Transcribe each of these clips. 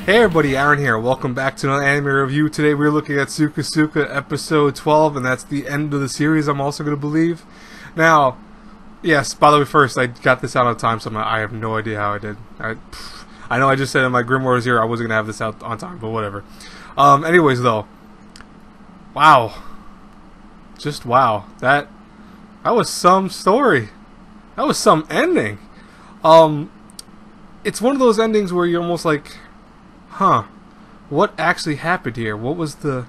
Hey everybody, Aaron here. Welcome back to another anime review. Today we're looking at SukaSuka episode 12, and that's the end of the series, I'm also going to believe. Now, yes, by the way, first, I got this out on time, so I have no idea how I did. I know I just said in my Grimoire here I wasn't going to have this out on time, but whatever. Anyways, though. Wow. Just wow. That was some story. That was some ending. It's one of those endings where you're almost like, huh, what actually happened here? What was the...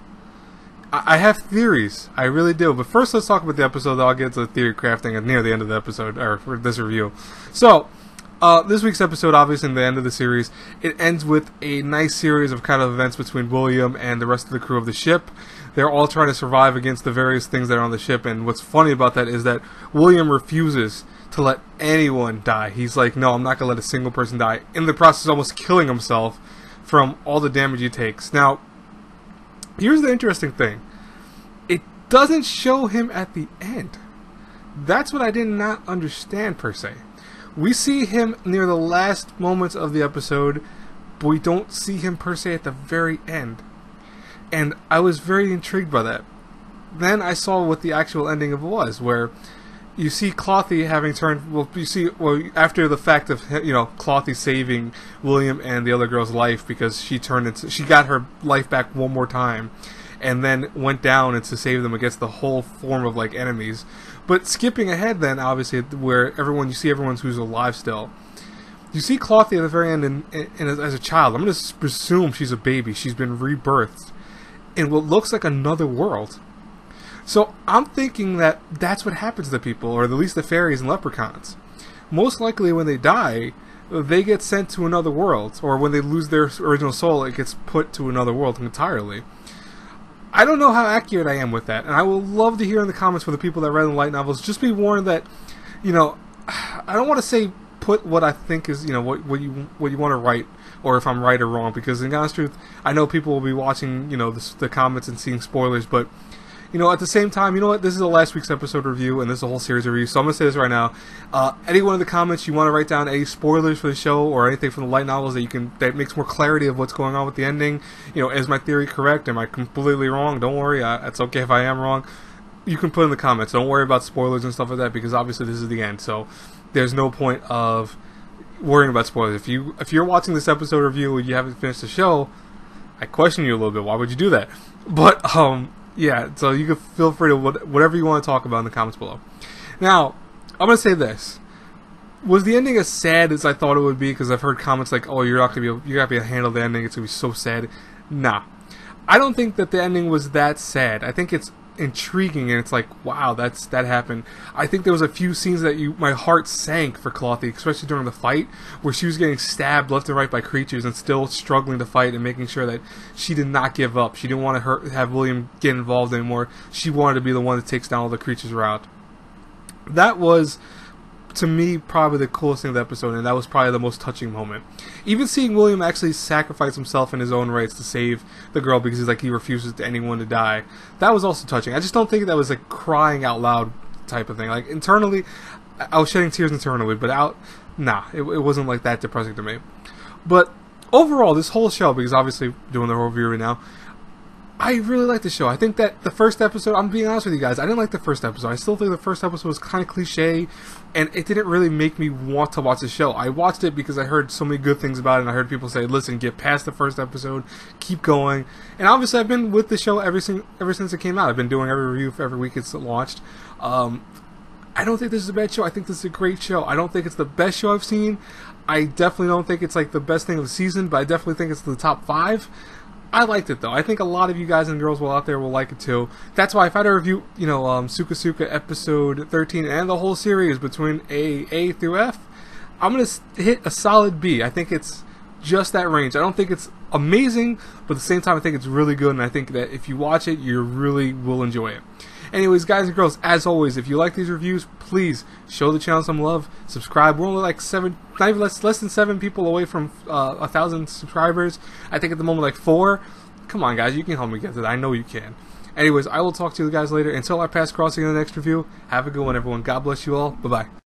I have theories. I really do. But first, let's talk about the episode. I'll get to the theory crafting at near the end of the episode, or for this review. So, this week's episode, obviously, in the end of the series, it ends with a nice series of kind of events between William and the rest of the crew of the ship. They're all trying to survive against the various things that are on the ship, and what's funny about that is that William refuses to let anyone die. He's like, no, I'm not going to let a single person die. In the process, almost killing himself from all the damage he takes. Now, here's the interesting thing. It doesn't show him at the end. That's what I did not understand, per se. We see him near the last moments of the episode, but we don't see him, per se, at the very end. And I was very intrigued by that. Then I saw what the actual ending of it was, where you see Clothy having turned, after the fact of, Clothy saving William and the other girl's life because she got her life back one more time, and then went down and to save them against the whole form of, like, enemies. But skipping ahead then, obviously, where you see everyone who's alive still. You see Clothy at the very end and as a child. I'm going to presume she's a baby. She's been rebirthed in what looks like another world. So I'm thinking that that's what happens to people, or at least the fairies and leprechauns. Most likely when they die, they get sent to another world, or when they lose their original soul, it gets put to another world entirely. I don't know how accurate I am with that, and I will love to hear in the comments for the people that read the light novels. Just be warned that, I don't want to say put what I think is, what you want to write, or if I'm right or wrong, because in honest truth, I know people will be watching, the comments and seeing spoilers, but at the same time, this is the last week's episode review, and this is a whole series of reviews, so I'm going to say this right now. Any one of the comments you want to write down any spoilers for the show, or anything from the light novels that makes more clarity of what's going on with the ending, is my theory correct? Am I completely wrong? Don't worry, it's okay if I am wrong. You can put in the comments. Don't worry about spoilers and stuff like that, because obviously this is the end, so there's no point of worrying about spoilers. If you're watching this episode review and you haven't finished the show, I question you a little bit. Why would you do that? But, yeah, so you can feel free to whatever you want to talk about in the comments below. Now, I'm going to say this. Was the ending as sad as I thought it would be? Because I've heard comments like, oh, you're not going to be able to handle the ending. It's going to be so sad. Nah. I don't think that the ending was that sad. I think it's intriguing, and it's like, wow, that happened. I think there was a few scenes that my heart sank for Clothy, especially during the fight, where she was getting stabbed left and right by creatures and still struggling to fight and making sure that she did not give up. She didn't want to have William get involved anymore. She wanted to be the one that takes down all the creatures around. That was, to me, probably the coolest thing of the episode, and that was probably the most touching moment. Even seeing William actually sacrifice himself in his own rights to save the girl because he refuses to anyone to die, that was also touching. I just don't think that was a crying out loud type of thing. Like, internally, I was shedding tears internally, but it wasn't like that depressing to me. But overall, this whole show, because obviously doing the whole review right now, I really like the show. I think that the first episode, I'm being honest with you guys, I didn't like the first episode. I still think the first episode was kind of cliche, and it didn't really make me want to watch the show. I watched it because I heard so many good things about it, and I heard people say, listen, get past the first episode, keep going. And obviously I've been with the show ever since it came out. I've been doing every review for every week it's launched. I don't think this is a bad show. I think this is a great show. I don't think it's the best show I've seen. I definitely don't think it's like the best thing of the season, but I definitely think it's the top 5. I liked it, though. I think a lot of you guys and girls out there will like it, too. That's why if I had to review, SukaSuka episode 13 and the whole series between A through F, I'm going to hit a solid B. I think it's just that range. I don't think it's amazing, but at the same time, I think it's really good, and I think that if you watch it, you really will enjoy it. Anyways, guys and girls, as always, if you like these reviews, please show the channel some love. Subscribe. We're only like less than 7 people away from 1,000 subscribers. I think at the moment like 4. Come on, guys, you can help me get to that. I know you can. Anyways, I will talk to you guys later. Until I pass crossing in the next review, have a good one, everyone. God bless you all. Bye-bye.